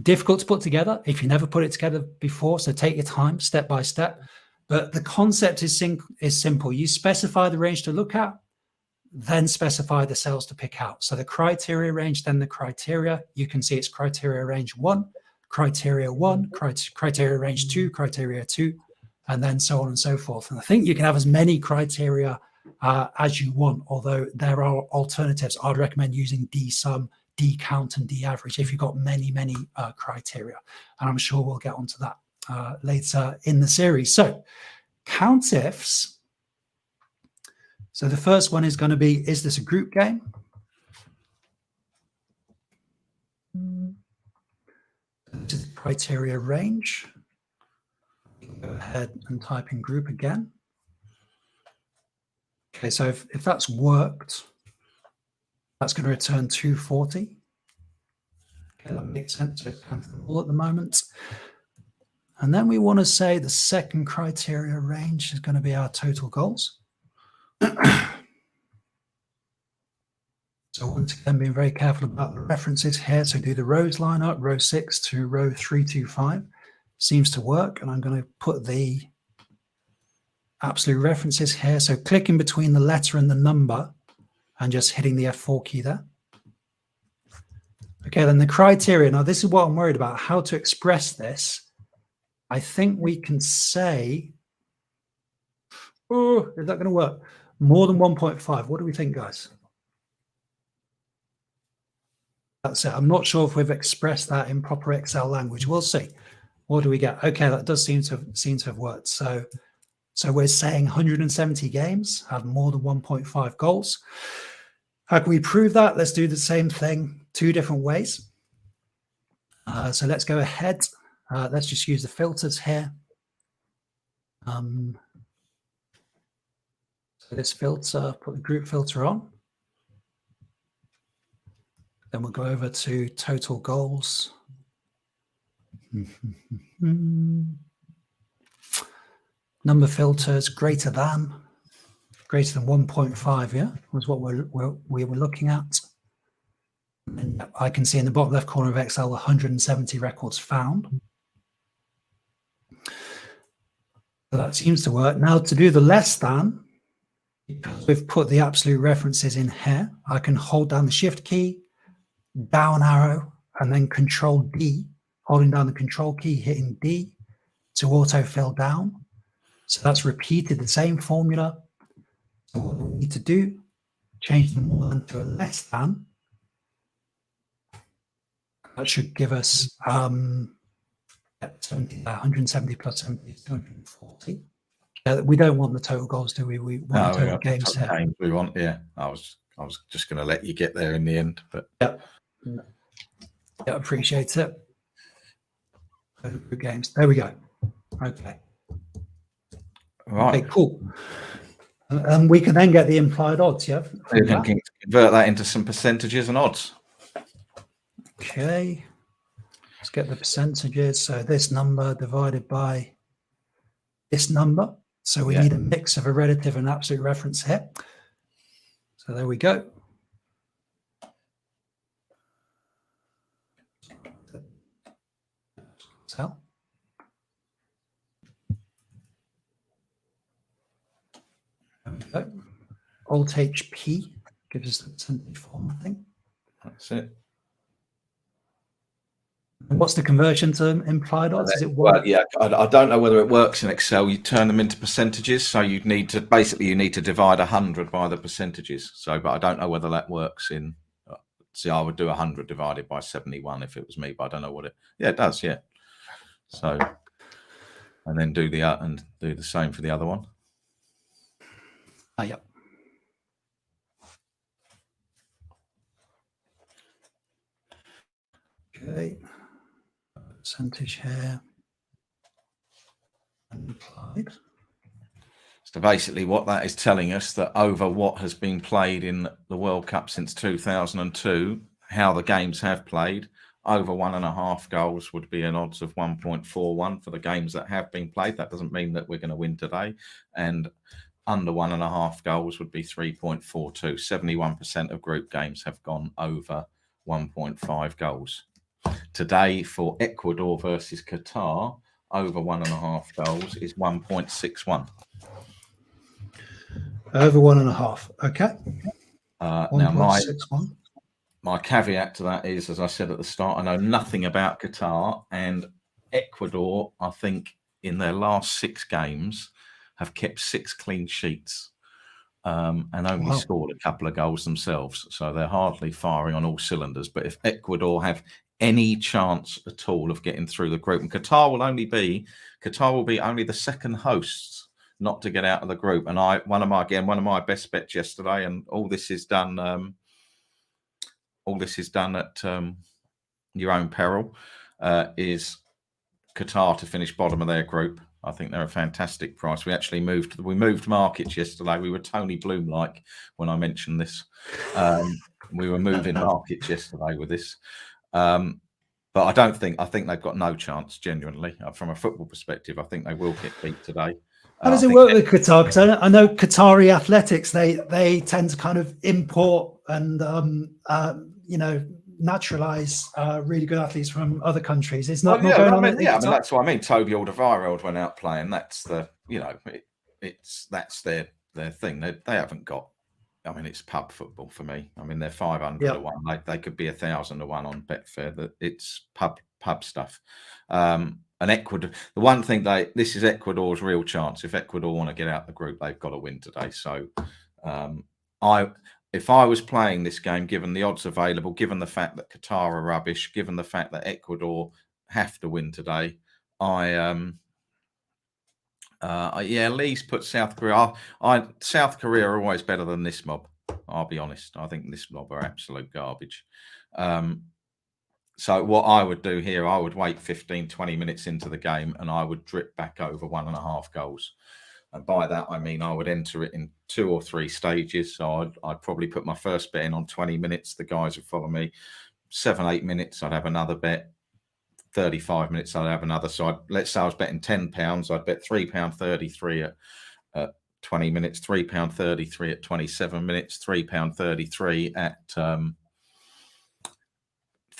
Difficult to put together if you never put it together before. So take your time, step by step. But the concept is simple. You specify the range to look at, then specify the cells to pick out. So the criteria range, then the criteria. You can see it's criteria range 1, criteria 1, criteria range 2, criteria 2, and then so on and so forth. And I think you can have as many criteria as you want, although there are alternatives. I'd recommend using dsum, dcount, and daverage if you've got many criteria. And I'm sure we'll get onto that later in the series. So count ifs. So the first one is going to be, is this a group game? This is the criteria range. Go ahead and type in group again. Okay, so if that's worked, that's going to return 240. Okay, that makes sense. So it's kind of all at the moment. And then we want to say the second criteria range is going to be our total goals. So once again, being very careful about the references here. So do the rows line up, row 6 to row 325. Seems to work. And I'm going to put the absolute references here. So clicking between the letter and the number and just hitting the F4 key there. Okay, then the criteria. Now, this is what I'm worried about, how to express this. I think we can say, oh, is that going to work? More than 1.5. What do we think, guys? That's it. I'm not sure if we've expressed that in proper Excel language. We'll see. What do we get? Okay, that does seem to have worked. So we're saying 170 games have more than 1.5 goals. How can we prove that? Let's do the same thing 2 different ways. So let's go ahead. Let's just use the filters here. So this filter, put the group filter on. Then we'll go over to total goals. Number filters greater than 1.5, yeah, was what we were looking at. And I can see in the bottom left corner of Excel 170 records found. So that seems to work. Now to do the less than, because we've put the absolute references in here, I can hold down the shift key, down arrow, and then control D, holding down the control key, hitting D to autofill down. So that's repeated the same formula. So what we need to do, change the more than to a less than. That should give us 170 plus 70 is 240. We don't want the total goals, do we? We want the total games here. Games we want, yeah. I was just going to let you get there in the end, but yeah, appreciate it. Games. There we go. Okay. right. Okay, cool. And we can then get the implied odds, yeah? You can convert that into some percentages and odds. Okay. Let's get the percentages. So this number divided by this number. So we need a mix of a relative and absolute reference here. So there we go. So there we go. Alt HP gives us the percentage form, I think. That's it. And what's the conversion to implied odds? Is it one? Well, yeah, I don't know whether it works in Excel. You turn them into percentages, so you need to divide 100 by the percentages. So, but I don't know whether that works in. See, I would do 100 divided by 71 if it was me, but I don't know what it. Yeah, it does. Yeah. So, and then do the same for the other one. Yep. Okay. Percentage here. Implied. So basically what that is telling us, that over what has been played in the World Cup since 2002, how the games have played, over 1.5 goals would be an odds of 1.41 for the games that have been played. That doesn't mean that we're going to win today. And under 1.5 goals would be 3.42. 71% of group games have gone over 1.5 goals. Today for Ecuador versus Qatar, over 1.5 goals is 1.61. Over 1.5. Okay. Now my caveat to that is, as I said at the start, I know nothing about Qatar, and Ecuador, I think in their last 6 games have kept 6 clean sheets and only scored a couple of goals themselves. So they're hardly firing on all cylinders. But if Ecuador have any chance at all of getting through the group, and Qatar will be only the second hosts not to get out of the group. And one of my best bets yesterday, and all this is done at your own peril, is Qatar to finish bottom of their group. I think they're a fantastic price. We actually moved markets yesterday. We were Tony Bloom-like when I mentioned this. We were moving markets yesterday with this. But I think they've got no chance, genuinely. From a football perspective, I think they will get beat today. How does it work with Qatar? Because I know Qatari athletics, they tend to kind of import and naturalize really good athletes from other countries. It's not going on. That's what I mean. Toby Alderweireld went out playing. That's that's their thing. They haven't got. I mean, it's pub football for me. I mean, they're 500 to 1. They could be 1,000 to 1 on Betfair. That it's pub stuff. And Ecuador, the one thing this is Ecuador's real chance. If Ecuador want to get out the group, they've got to win today. So, if I was playing this game, given the odds available, given the fact that Qatar are rubbish, given the fact that Ecuador have to win today, Lee's put South Korea. South Korea are always better than this mob. I'll be honest. I think this mob are absolute garbage. So what I would do here, I would wait 15, 20 minutes into the game and I would drip back over 1.5 goals. And by that, I mean, I would enter it in 2 or 3 stages. So I'd probably put my first bet in on 20 minutes. The guys would follow me. 7, 8 minutes, I'd have another bet. 35 minutes, I'd have another. So let's say I was betting £10. I'd bet £3.33 at 20 minutes, £3.33 at 27 minutes, £3.33 at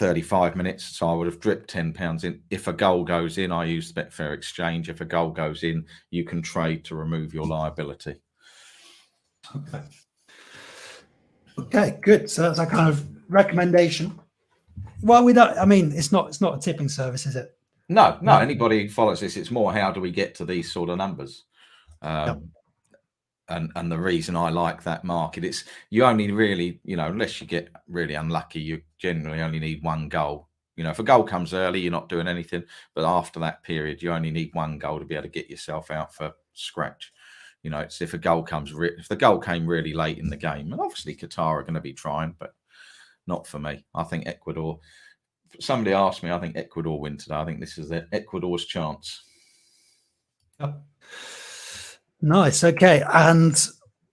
35 minutes. So I would have dripped £10 in. If a goal goes in, I use the Betfair exchange. If a goal goes in, you can trade to remove your liability. Okay. Okay, good. So that's a kind of recommendation. Well, we don't. I mean, it's not a tipping service, is it? No. Anybody who follows this, it's more how do we get to these sort of numbers. Yep. And the reason I like that market, it's you only really, unless you get really unlucky, you generally only need one goal. If a goal comes early, you're not doing anything. But after that period, you only need one goal to be able to get yourself out for scratch. It's if a goal comes, if the goal came really late in the game, and obviously Qatar are going to be trying, but not for me. I think Ecuador. Somebody asked me, I think Ecuador win today. I think this is Ecuador's chance. Yep. Nice. Okay. And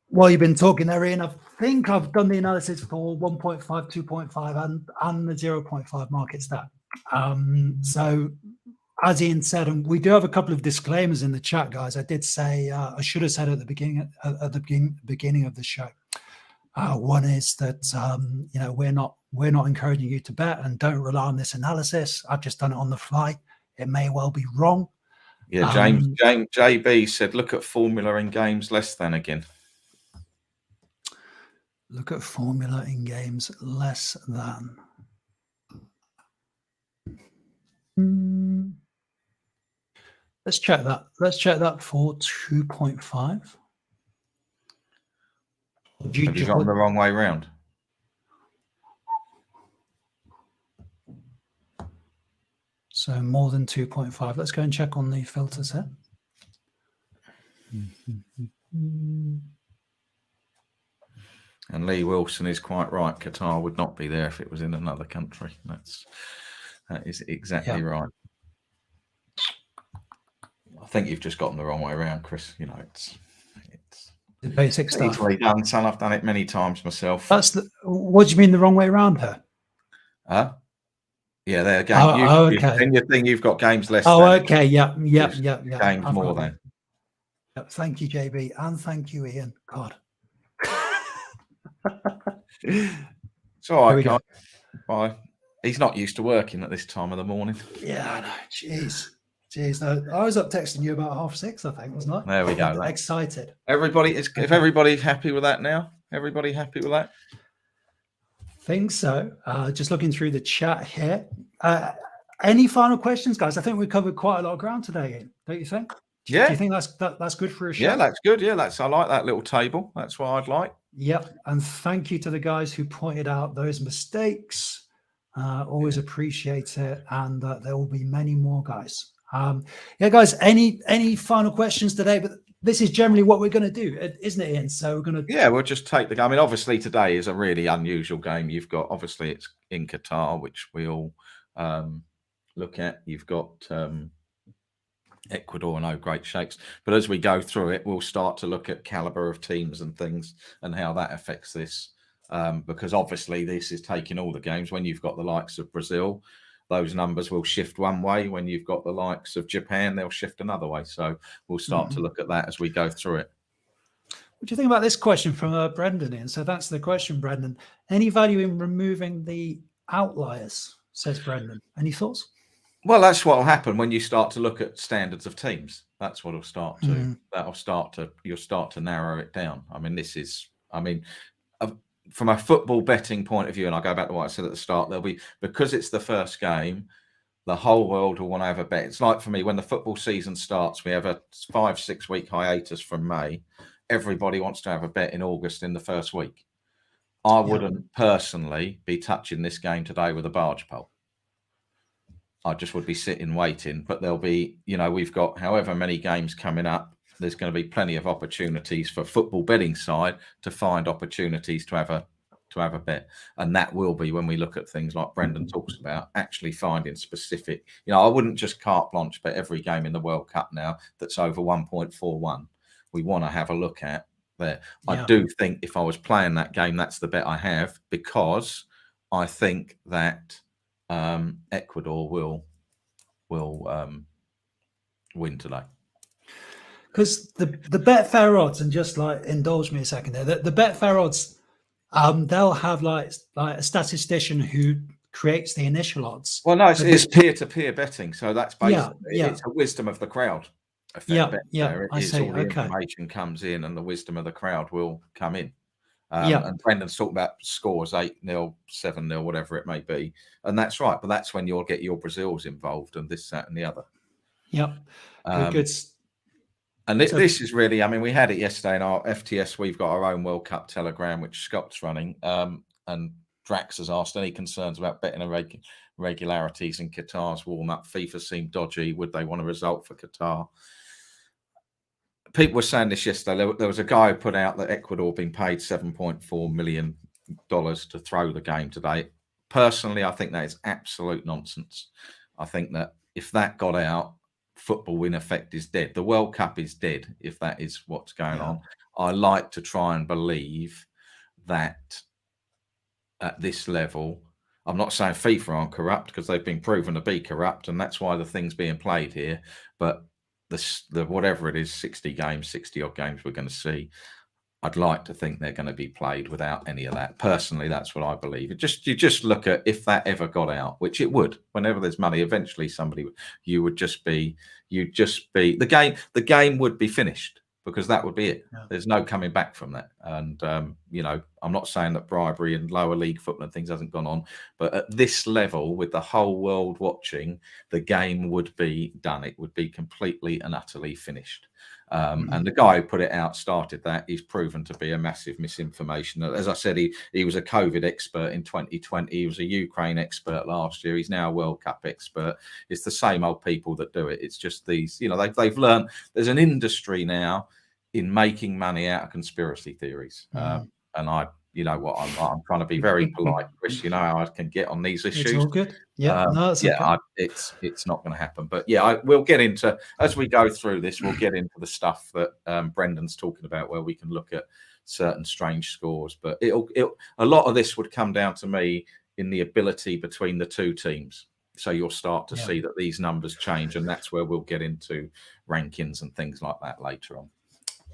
while you've been talking there, Ian, I think I've done the analysis for 1.5, 2.5, and the 0.5 market stat. So as Ian said, and we do have a couple of disclaimers in the chat, guys. I did say I should have said at the beginning of the show. One is that we're not encouraging you to bet, and don't rely on this analysis. I've just done it on the fly. It may well be wrong. Yeah, James JB said, look at formula in games less than again. Look at formula in games less than. Let's check that. Let's check that for 2.5. Have you got them the wrong way round? So more than 2.5. Let's go and check on the filter set. And Lee Wilson is quite right. Qatar would not be there if it was in another country. That is exactly right. I think you've just gotten the wrong way around, Chris. It's the basic stuff. Easily done, son. I've done it many times myself. What do you mean the wrong way around her? Huh? Yeah, there again. Okay. In your thing, you've got games less. Okay. Yeah. Games more than. Yep. Thank you, JB, and thank you, Ian. God. It's all right, guys. Bye. He's not used to working at this time of the morning. Yeah, I know. Jeez. No, I was up texting you about 6:30, I think, wasn't I? There we go. Excited. If everybody's happy with that now, everybody happy with that? Think so. Just looking through the chat here. Any final questions, guys? I think we covered quite a lot of ground today, Ian, don't you think? Yeah. Do you think that's good for a show? Yeah, that's good. Yeah, I like that little table. That's what I'd like. Yep. And thank you to the guys who pointed out those mistakes. Always appreciate it. And there will be many more, guys. Guys, any final questions today? But this is generally what we're going to do, isn't it, Ian? So we're going to... Yeah, we'll just take the game. I mean, obviously today is a really unusual game. You've got, obviously it's in Qatar, which we all look at. You've got Ecuador, no great shakes. But as we go through it, we'll start to look at caliber of teams and things and how that affects this. Because obviously this is taking all the games. When you've got the likes of Brazil, those numbers will shift one way. When you've got the likes of Japan, they'll shift another way. So we'll start to look at that as we go through it. What do you think about this question from Brendan, Ian? So that's the question, Brendan. Any value in removing the outliers, says Brendan. Any thoughts? Well, that's what will happen when you start to look at standards of teams. That's what will start to, you'll start to narrow it down. I mean, from a football betting point of view, and I go back to what I said at the start, because it's the first game, the whole world will want to have a bet. It's like for me, when the football season starts, we have a 5-6 week hiatus from May. Everybody wants to have a bet in August in the first week. I wouldn't personally be touching this game today with a barge pole. I just would be sitting waiting, but there'll be, we've got however many games coming up. There's going to be plenty of opportunities for football betting side to find opportunities to have a bet. And that will be when we look at things like Brendan talks about, actually finding specific, I wouldn't just carte blanche bet every game in the World Cup now that's over 1.41. We want to have a look at there. I do think if I was playing that game, that's the bet I have, because I think that Ecuador will win today. Because the Betfair odds, and just like indulge me a second there, the Betfair odds, they'll have like a statistician who creates the initial odds. Well, no, it's peer-to-peer betting, so that's basically Yeah. it's a wisdom of the crowd effect. Yeah, Betfair. I It is see. all the Okay. information comes in, and the wisdom of the crowd will come in. Yeah. And Brendan's talking about scores 8-0, 7-0, whatever it may be, and that's right. But that's when you'll get your Brazils involved, and this, that, and the other. Yep. Good. And this is really, I mean, we had it yesterday in our FTS. We've got our own World Cup Telegram, which Scott's running. And Drax has asked any concerns about betting irregularities in Qatar's warm-up. FIFA seemed dodgy. Would they want a result for Qatar? People were saying this yesterday. There was a guy who put out that Ecuador being paid $7.4 million to throw the game today. Personally, I think that is absolute nonsense. I think that if that got out, football in effect is dead. The World Cup is dead if that is what's going on. I like to try and believe that at this level, I'm not saying FIFA aren't corrupt, because they've been proven to be corrupt, and that's why the thing's being played here. But the whatever it is, 60 games, 60 odd games we're going to see, I'd like to think they're going to be played without any of that. Personally, that's what I believe. You just look at, if that ever got out, which it would, whenever there's money, eventually you'd just be the game would be finished, because that would be it. Yeah. There's no coming back from that. And I'm not saying that bribery and lower league football and things hasn't gone on, but at this level, with the whole world watching, the game would be done. It would be completely and utterly finished. And the guy who put it out, started that, he's proven to be a massive misinformation. As I said, he was a COVID expert in 2020. He was a Ukraine expert last year. He's now a World Cup expert. It's the same old people that do it. It's just these, they've learned there's an industry now in making money out of conspiracy theories. And I'm trying to be very polite, Chris. You know how I can get on these issues. It's all good. Yeah, okay. It's not going to happen. But yeah, we'll get into, as we go through this, we'll get into the stuff that Brendan's talking about, where we can look at certain strange scores. But a lot of this would come down to me in the ability between the two teams. So you'll start to see that these numbers change, and that's where we'll get into rankings and things like that later on.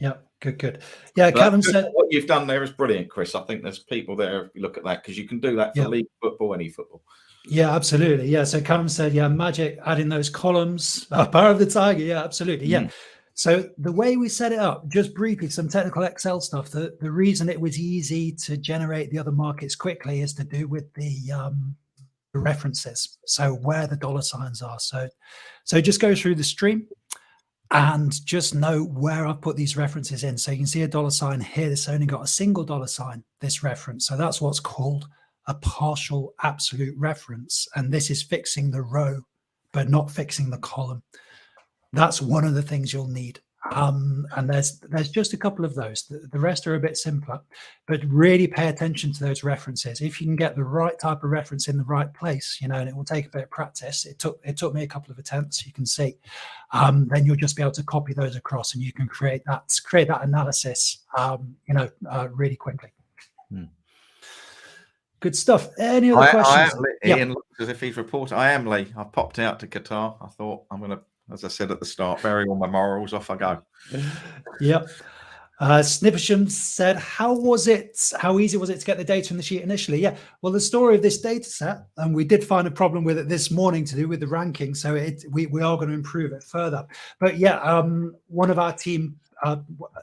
Yeah, good. Yeah, Kevin said what you've done there is brilliant, Chris. I think there's people there, if you look at that, because you can do that for league football, any football. Yeah, absolutely. Yeah, so Callum said, magic, adding those columns, power of the tiger. Yeah, absolutely. Yeah. So the way we set it up, just briefly, some technical Excel stuff. The reason it was easy to generate the other markets quickly is to do with the references. So where the dollar signs are. So just go through the stream and just know where I've put these references in. So you can see a dollar sign here. It's only got a single dollar sign, this reference. So that's what's called a partial absolute reference. And this is fixing the row, but not fixing the column. That's one of the things you'll need. And there's just a couple of those. The rest are a bit simpler, but really pay attention to those references. If you can get the right type of reference in the right place, and it will take a bit of practice. It took me a couple of attempts, you can see. Then you'll just be able to copy those across, and you can create that analysis, really quickly. Good stuff. Any other questions? Ian looks as if he's reported. I am Lee. I popped out to Qatar. I thought I'm going to, as I said at the start, bury all my morals, off I go. Yep. Snippersham said, how easy was it to get the data in the sheet initially? Yeah, well, the story of this data set, and we did find a problem with it this morning to do with the ranking, so we are going to improve it further. But yeah, one of our team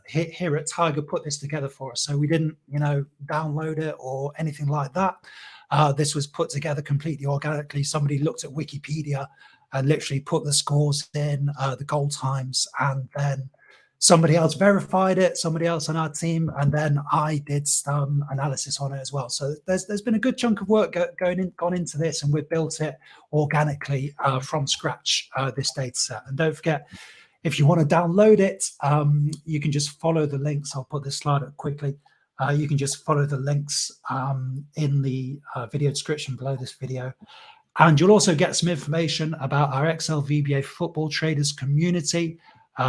here at Tiger put this together for us, so we didn't download it or anything like that. This was put together completely organically. Somebody looked at Wikipedia and literally put the scores in, the goal times, and then somebody else verified it, somebody else on our team, and then I did some analysis on it as well. So there's been a good chunk of work gone into this, and we've built it organically from scratch, this data set. And don't forget, if you want to download it, you can just follow the links. I'll put this slide up quickly. You can just follow the links in the video description below this video. And you'll also get some information about our Excel VBA football traders community.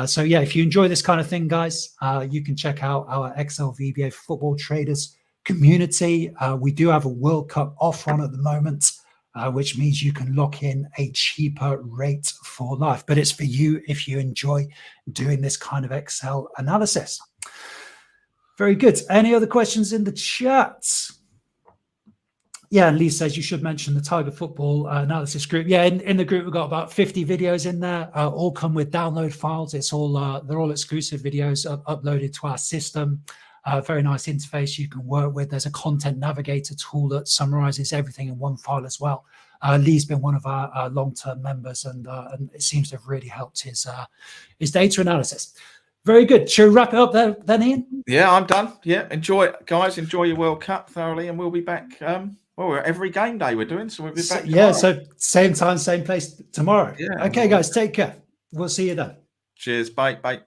So yeah, if you enjoy this kind of thing, guys, you can check out our Excel VBA football traders community. We do have a World Cup offer on at the moment, which means you can lock in a cheaper rate for life. But it's for you if you enjoy doing this kind of Excel analysis. Very good. Any other questions in the chat? Yeah, and Lee says you should mention the Tiger Football Analysis group. Yeah, in the group we've got about 50 videos in there. All come with download files. It's all they're all exclusive videos uploaded to our system. Very nice interface you can work with. There's a content navigator tool that summarizes everything in one file as well. Lee's been one of our long-term members, and it seems to have really helped his data analysis. Very good. Should we wrap it up there, then, Ian? Yeah, I'm done. Yeah, enjoy it, guys. Enjoy your World Cup thoroughly, and we'll be back. Every game day we're doing, so we'll be back. Yeah, so same time, same place tomorrow. Yeah. Okay, guys, take care. We'll see you then. Cheers. Bye. Bye.